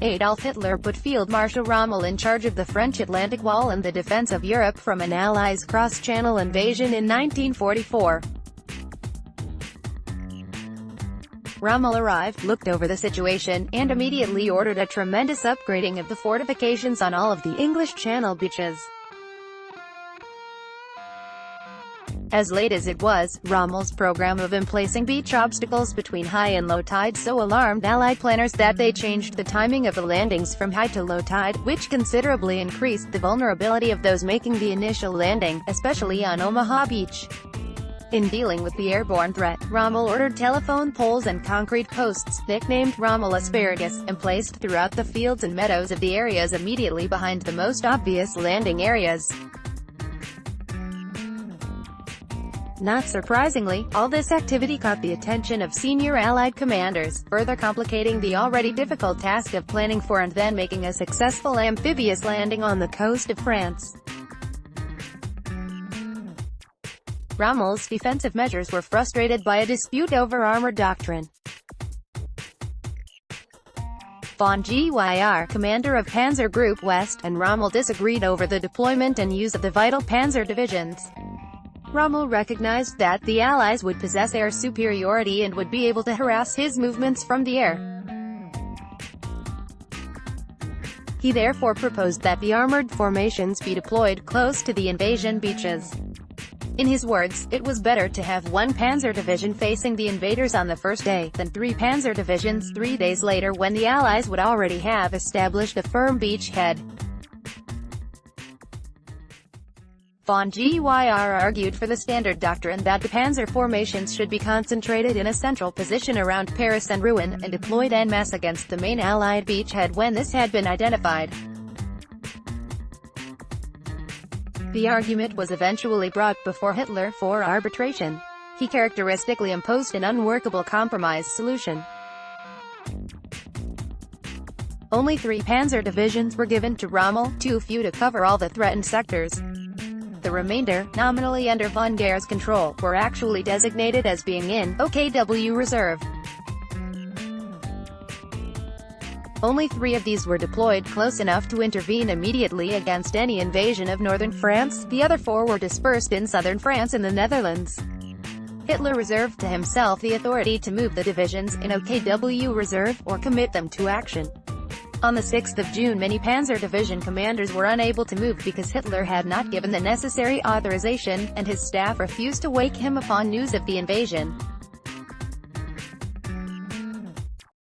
Adolf Hitler put Field Marshal Rommel in charge of the French Atlantic Wall and the defense of Europe from an Allies cross-channel invasion in 1944. Rommel arrived, looked over the situation, and immediately ordered a tremendous upgrading of the fortifications on all of the English Channel beaches. As late as it was, Rommel's program of emplacing beach obstacles between high and low tide so alarmed Allied planners that they changed the timing of the landings from high to low tide, which considerably increased the vulnerability of those making the initial landing, especially on Omaha Beach. In dealing with the airborne threat, Rommel ordered telephone poles and concrete posts, nicknamed Rommel Asparagus, emplaced throughout the fields and meadows of the areas immediately behind the most obvious landing areas. Not surprisingly, all this activity caught the attention of senior Allied commanders, further complicating the already difficult task of planning for and then making a successful amphibious landing on the coast of France. Rommel's defensive measures were frustrated by a dispute over armor doctrine. Von Gyr, commander of Panzer Group West, and Rommel disagreed over the deployment and use of the vital panzer divisions. Rommel recognized that the Allies would possess air superiority and would be able to harass his movements from the air. He therefore proposed that the armored formations be deployed close to the invasion beaches. In his words, it was better to have one panzer division facing the invaders on the first day, than 3 panzer divisions 3 days later when the Allies would already have established a firm beachhead. Von Gyr argued for the standard doctrine that the panzer formations should be concentrated in a central position around Paris and Rouen, and deployed en masse against the main Allied beachhead when this had been identified. The argument was eventually brought before Hitler for arbitration. He characteristically imposed an unworkable compromise solution. Only 3 panzer divisions were given to Rommel, too few to cover all the threatened sectors. The remainder, nominally under von Gyr's control, were actually designated as being in OKW Reserve. Only 3 of these were deployed close enough to intervene immediately against any invasion of northern France, the other 4 were dispersed in southern France and the Netherlands. Hitler reserved to himself the authority to move the divisions in OKW Reserve, or commit them to action. On the 6th of June many Panzer Division commanders were unable to move because Hitler had not given the necessary authorization, and his staff refused to wake him upon news of the invasion.